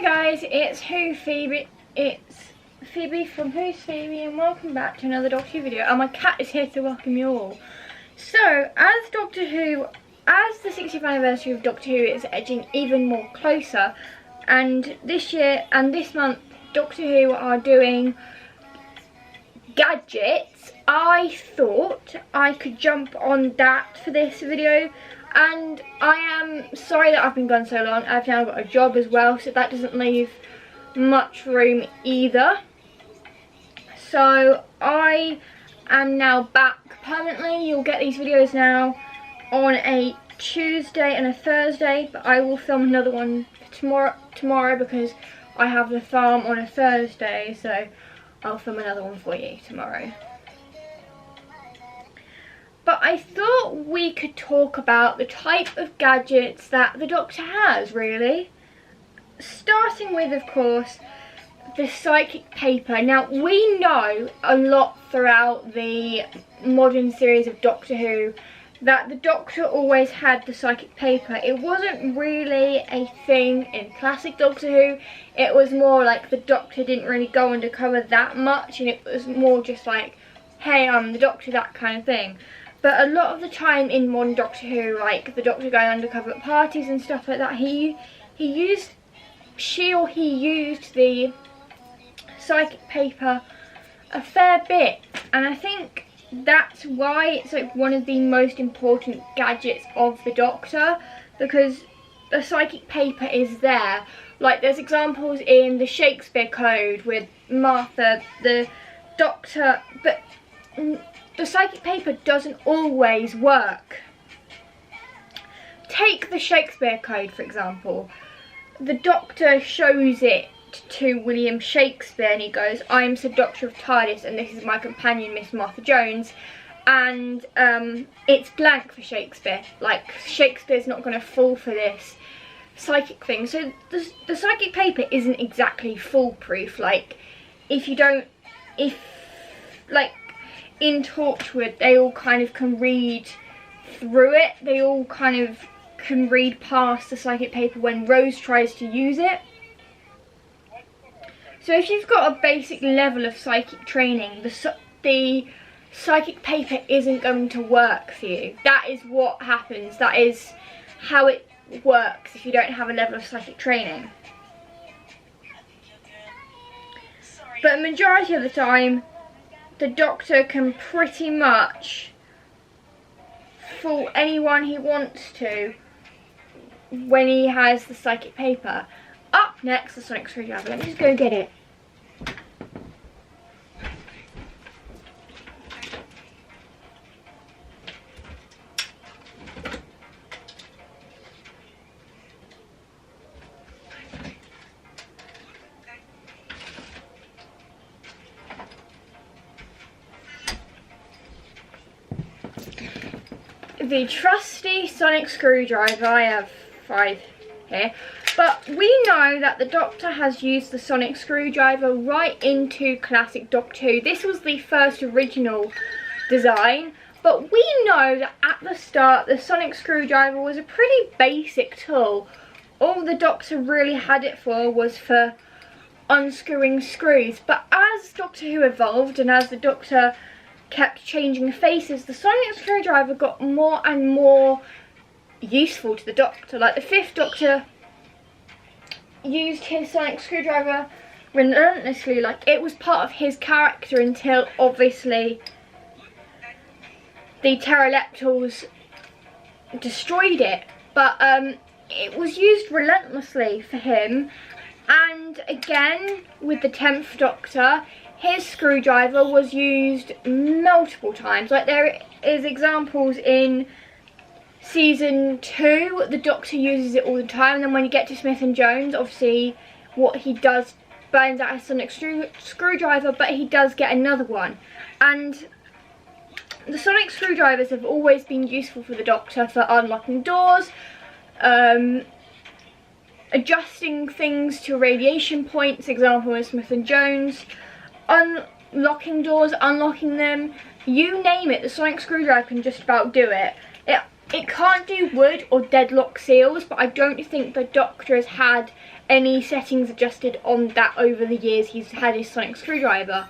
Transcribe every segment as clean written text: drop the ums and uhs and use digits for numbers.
guys, it's Phoebe from Who's Phoebe, and welcome back to another Doctor Who video. And my cat is here to welcome you all. So, as the 60th anniversary of Doctor Who is edging even more closer, and this year and this month Doctor Who are doing gadgets, I thought I could jump on that for this video. And I am sorry that I've been gone so long. I've now got a job as well, so that doesn't leave much room either. So I am now back permanently. You'll get these videos now on a Tuesday and a Thursday, but I will film another one tomorrow because I have the farm on a Thursday, so I'll film another one for you tomorrow. But I thought we could talk about the type of gadgets that the Doctor has, really. Starting with, of course, the psychic paper. Now, we know a lot throughout the modern series of Doctor Who that the Doctor always had the psychic paper. It wasn't really a thing in classic Doctor Who. It was more like the Doctor didn't really go undercover that much, and it was more just like, hey, I'm the Doctor, that kind of thing. But a lot of the time in modern Doctor Who, like the Doctor going undercover at parties and stuff like that, she or he used the psychic paper a fair bit. And I think that's why it's like one of the most important gadgets of the Doctor, because the psychic paper is there. Like, there's examples in the Shakespeare Code with Martha, the Doctor, but the psychic paper doesn't always work. Take the Shakespeare Code, for example. The Doctor shows it to William Shakespeare and he goes, I am Sir Doctor of TARDIS and this is my companion, Miss Martha Jones. And it's blank for Shakespeare. Like, Shakespeare's not going to fall for this psychic thing. So the psychic paper isn't exactly foolproof. Like, in Torchwood, they all kind of can read through it. They all kind of can read past the psychic paper when Rose tries to use it. So if you've got a basic level of psychic training, the psychic paper isn't going to work for you. That is what happens. That is how it works if you don't have a level of psychic training. But the majority of the time, the Doctor can pretty much fool anyone he wants to when he has the psychic paper. Up next, the sonic screwdriver. Let me just go get it. The trusty sonic screwdriver. I have 5 here, but we know that the Doctor has used the sonic screwdriver right into classic Doctor Who. This was the first original design, but we know that at the start the sonic screwdriver was a pretty basic tool. All the Doctor really had it for was for unscrewing screws. But as Doctor Who evolved and as the Doctor kept changing faces, the sonic screwdriver got more and more useful to the Doctor. Like, the 5th Doctor used his sonic screwdriver relentlessly. Like, it was part of his character until obviously the pterodactyls destroyed it. But it was used relentlessly for him. And again with the 10th Doctor, his screwdriver was used multiple times. Like, there is examples in season 2, the Doctor uses it all the time, and then when you get to Smith and Jones, obviously what he does burns out his sonic screwdriver, but he does get another one. And the sonic screwdrivers have always been useful for the Doctor for unlocking doors, adjusting things to radiation points, example in Smith and Jones, unlocking doors, unlocking them, you name it, the sonic screwdriver can just about do it. it can't do wood or deadlock seals, but I don't think the Doctor has had any settings adjusted on that over the years he's had his sonic screwdriver.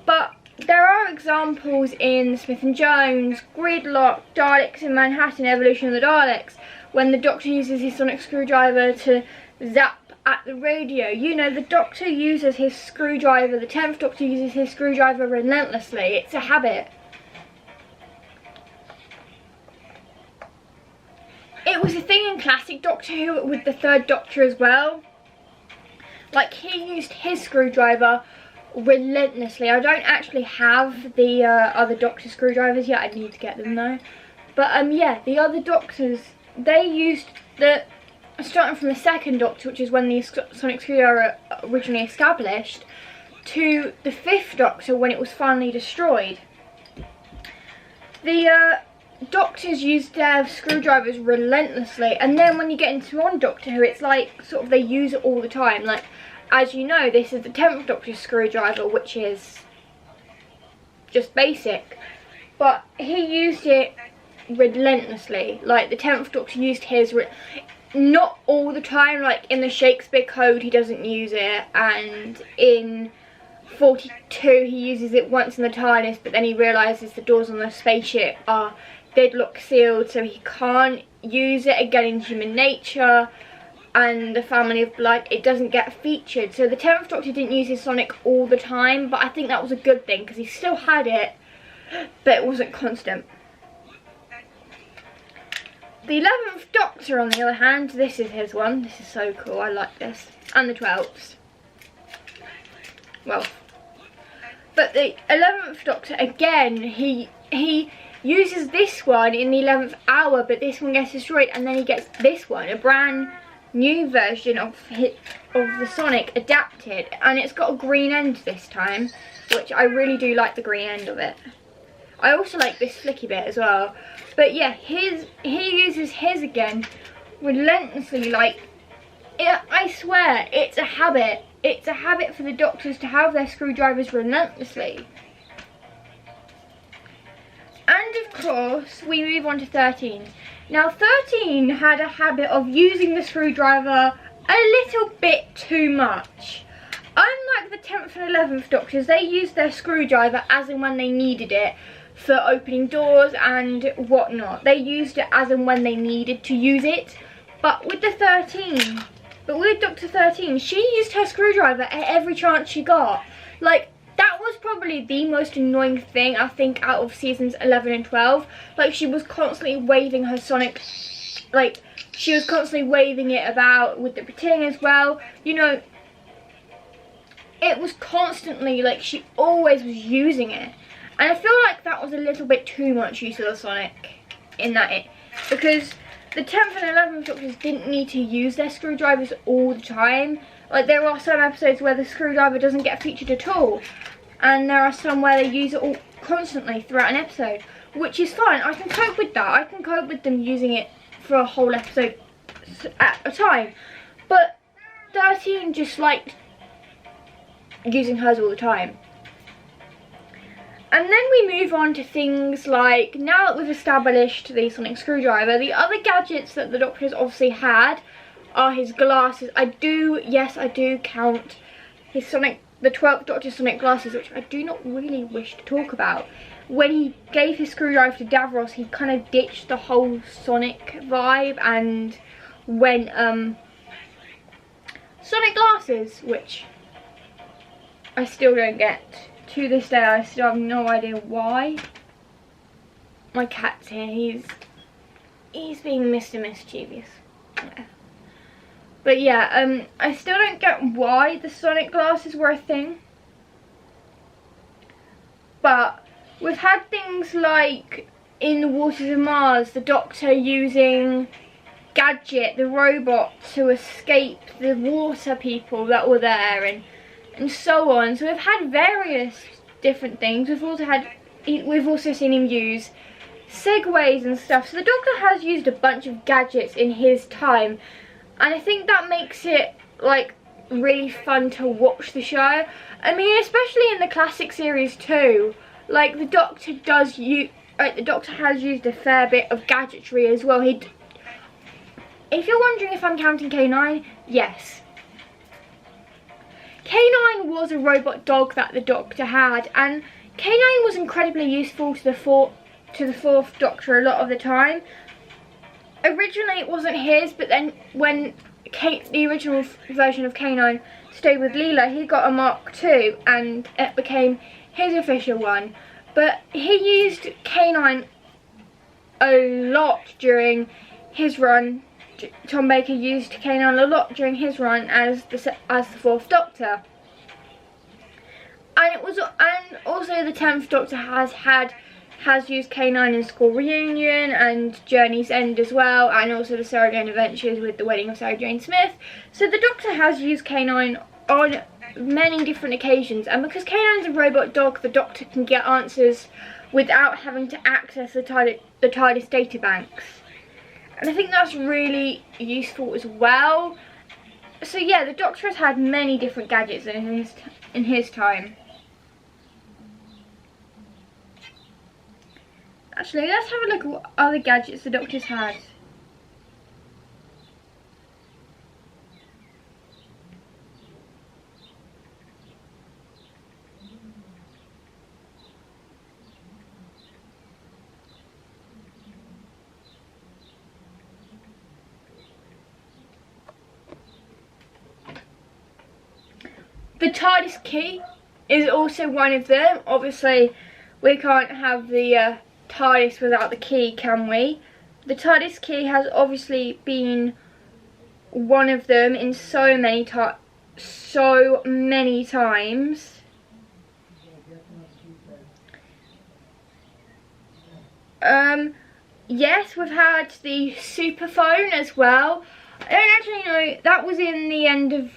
But there are examples in Smith & Jones, Gridlock, Daleks in Manhattan, Evolution of the Daleks, when the Doctor uses his sonic screwdriver to zap at the radio. You know, the Doctor uses his screwdriver, the 10th Doctor uses his screwdriver relentlessly. It's a habit. It was a thing in classic Doctor Who with the 3rd Doctor as well. Like, he used his screwdriver relentlessly. I don't actually have the other Doctor screwdrivers yet. I need to get them though. But yeah, the other Doctors, they used the, starting from the 2nd Doctor, which is when the sonic screwdriver originally established, to the 5th Doctor when it was finally destroyed. The Doctors used their screwdrivers relentlessly, and then when you get into on Doctor Who, it's like sort of they use it all the time. Like, as you know, this is the 10th Doctor's screwdriver, which is just basic, but he used it relentlessly. Like, the 10th Doctor used his not all the time. Like, in the Shakespeare Code he doesn't use it, and in 42 he uses it once in the TARDIS, but then he realises the doors on the spaceship are deadlock sealed, so he can't use it again in Human Nature and the Family of Blood. It doesn't get featured. So the 10th Doctor didn't use his sonic all the time, but I think that was a good thing because he still had it, but it wasn't constant. The 11th Doctor, on the other hand, this is his one. This is so cool, I like this. And the 12th. Well, but the 11th Doctor, again, he uses this one in the 11th hour, but this one gets destroyed, and then he gets this one, a brand new version of the Sonic adapted, and it's got a green end this time, which I really do like the green end of it. I also like this flicky bit as well. But yeah, he uses his again relentlessly. Like, I swear, it's a habit. It's a habit for the Doctors to have their screwdrivers relentlessly. And of course, we move on to 13. Now, 13 had a habit of using the screwdriver a little bit too much. Unlike the 10th and 11th Doctors, they used their screwdriver as and when they needed it for opening doors and whatnot. They used it as and when they needed to use it. But with Doctor 13, she used her screwdriver at every chance she got. Like, that was probably the most annoying thing, I think, out of seasons 11 and 12. Like, she was constantly waving her sonic, like, she was constantly waving it about with the Pating as well. You know, it was constantly, like, she always was using it. And I feel like that was a little bit too much use of the sonic in that, because the 10th and 11th Doctors didn't need to use their screwdrivers all the time. Like, there are some episodes where the screwdriver doesn't get featured at all, and there are some where they use it all constantly throughout an episode, which is fine. I can cope with that. I can cope with them using it for a whole episode at a time. But 13 just liked using hers all the time. And then we move on to things like, now that we've established the sonic screwdriver, the other gadgets that the Doctor has obviously had are his glasses. I do count his the 12th Doctor's sonic glasses, which I do not really wish to talk about. When he gave his screwdriver to Davros, he kind of ditched the whole sonic vibe and went sonic glasses, which I still don't get. To this day, I still have no idea why. My cat's here. He's being Mr. Mischievous. Yeah. But yeah, I still don't get why the sonic glasses were a thing. But we've had things like in the Waters of Mars, the Doctor using Gadget, the robot, to escape the water people that were there, and so on. So we've had various different things. We've also seen him use segways and stuff. So the Doctor has used a bunch of gadgets in his time, and I think that makes it like really fun to watch the show. I mean, especially in the classic series too. Like, the Doctor does the Doctor has used a fair bit of gadgetry as well. If you're wondering if I'm counting K9, yes. K9 was a robot dog that the Doctor had, and K9 was incredibly useful to the fourth Doctor a lot of the time. Originally it wasn't his, but then when the original version of K9 stayed with Leela, he got a Mark II and it became his official one. But he used K9 a lot during his run. Tom Baker used K9 a lot during his run as the fourth Doctor. And also the 10th Doctor has used K9 in School Reunion and Journey's End as well, and also the Sarah Jane Adventures with the wedding of Sarah Jane Smith. So the Doctor has used K9 on many different occasions, and because K9 is a robot dog, the Doctor can get answers without having to access the TARDIS databanks. And I think that's really useful as well. So yeah, the Doctor has had many different gadgets in his time. Actually, let's have a look at what other gadgets the Doctor's had. The TARDIS key is also one of them. Obviously, we can't have the TARDIS without the key, can we? The TARDIS key has obviously been one of them in so many times. Yes, we've had the superphone as well. I don't actually know, that was in the End of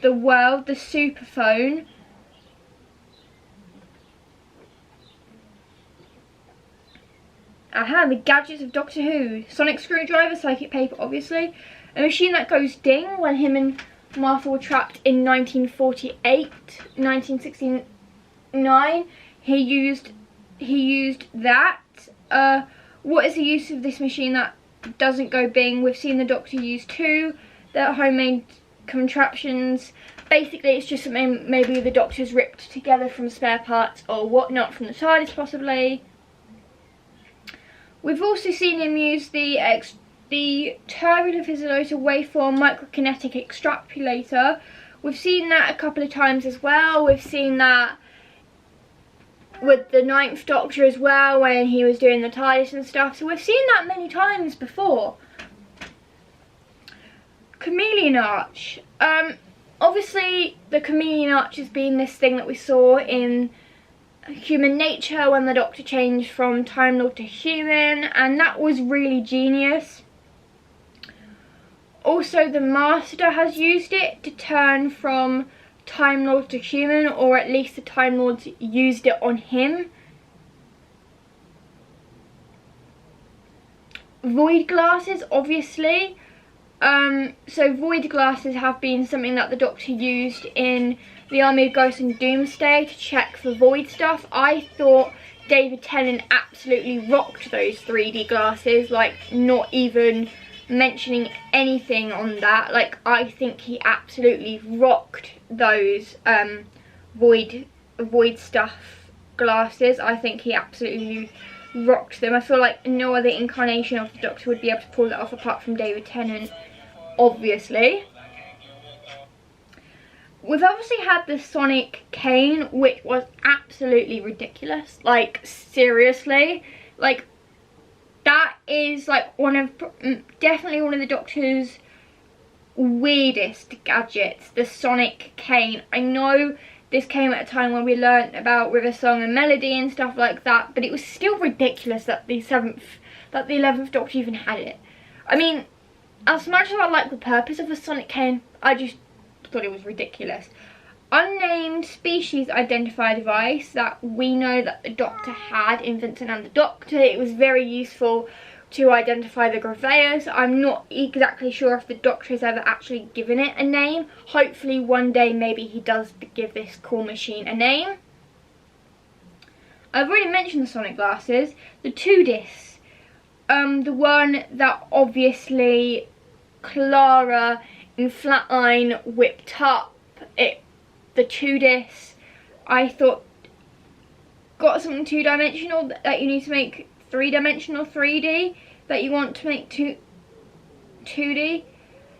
the World, the superphone. Aha, the gadgets of Doctor Who. Sonic screwdriver, psychic paper, obviously. A machine that goes ding when him and Martha were trapped in 1969. He used that. What is the use of this machine that doesn't go bing? We've seen the Doctor use two. They're homemade contraptions. Basically, it's just something maybe the Doctor's ripped together from spare parts or whatnot from the TARDIS, possibly. We've also seen him use the tubular physilotor waveform microkinetic extrapolator. We've seen that a couple of times as well. We've seen that with the 9th Doctor as well when he was doing the TARDIS and stuff. So we've seen that many times before. Chameleon arch. Obviously the chameleon arch has been this thing that we saw in Human Nature when the Doctor changed from Time Lord to human, and that was really genius. Also the Master has used it to turn from Time Lord to human, or at least the Time Lords used it on him. Void glasses, obviously. So void glasses have been something that the Doctor used in the Army of Ghosts and Doomsday to check for void stuff. I thought David Tennant absolutely rocked those 3D glasses, like not even mentioning anything on that. Like, I think he absolutely rocked those void stuff glasses. I think he absolutely rocked them. I feel like no other incarnation of the Doctor would be able to pull that off apart from David Tennant, obviously. We've obviously had the sonic cane, which was absolutely ridiculous. Like, seriously. Like, that is like definitely one of the Doctor's weirdest gadgets, the sonic cane. I know this came at a time when we learnt about River Song and Melody and stuff like that, but it was still ridiculous that the 11th Doctor even had it. I mean, as much as I like the purpose of a sonic cane, I just thought it was ridiculous. Unnamed species identifier device that we know that the Doctor had in Vincent and the Doctor. It was very useful to identify the Graveus. I'm not exactly sure if the Doctor has ever actually given it a name. Hopefully one day maybe he does give this cool machine a name. I've already mentioned the Sonic glasses, the 2 discs. The one that obviously Clara in Flatline whipped up, the 2 discs, I thought got something 2-dimensional that you need to make 3-dimensional 3D, that you want to make 2D.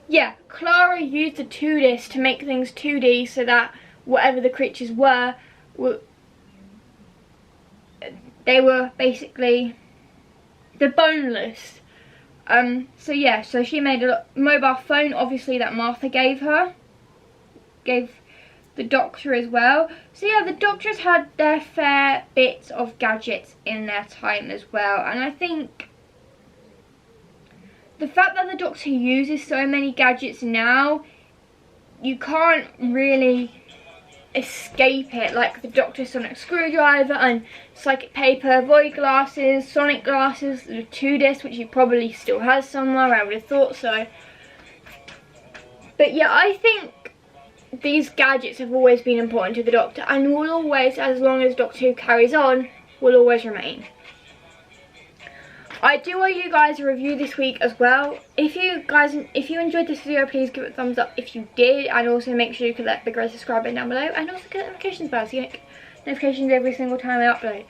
Yeah, Clara used the 2 discs to make things 2D so that whatever the creatures were they were basically the boneless. So yeah, so she made a mobile phone, obviously, that Martha gave the Doctor as well. So yeah, the Doctors had their fair bits of gadgets in their time as well, and I think the fact that the Doctor uses so many gadgets now, you can't really escape it, like the Doctor Sonic Screwdriver and Psychic Paper, Void Glasses, Sonic Glasses, the 2 discs, which he probably still has somewhere, I would have thought so. But yeah, I think these gadgets have always been important to the Doctor and will always, as long as Doctor Who carries on, will always remain. I do owe you guys a review this week as well. If you enjoyed this video, please give it a thumbs up if you did, and also make sure you click that big red subscribe button down below, and also click the notifications bell so you get notifications every single time I upload.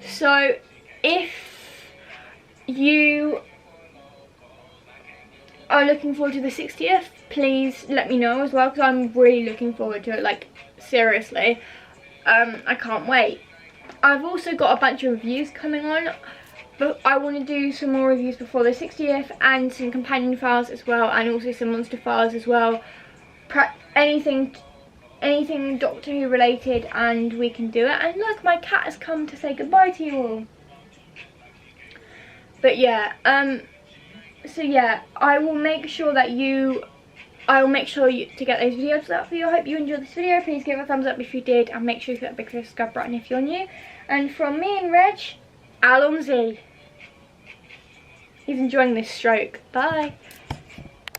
So if you are looking forward to the 60th, please let me know as well, because I'm really looking forward to it, like seriously. I can't wait. I've also got a bunch of reviews coming on, but I want to do some more reviews before the 60th, and some companion files as well, and also some monster files as well. Anything Doctor Who related, and we can do it. And look, my cat has come to say goodbye to you all. But yeah, so yeah, I will make sure to get those videos up for you. I hope you enjoyed this video. Please give it a thumbs up if you did, and make sure you hit that big subscribe button if you're new. And from me and Reg, Alonzi. He's enjoying this stroke. Bye.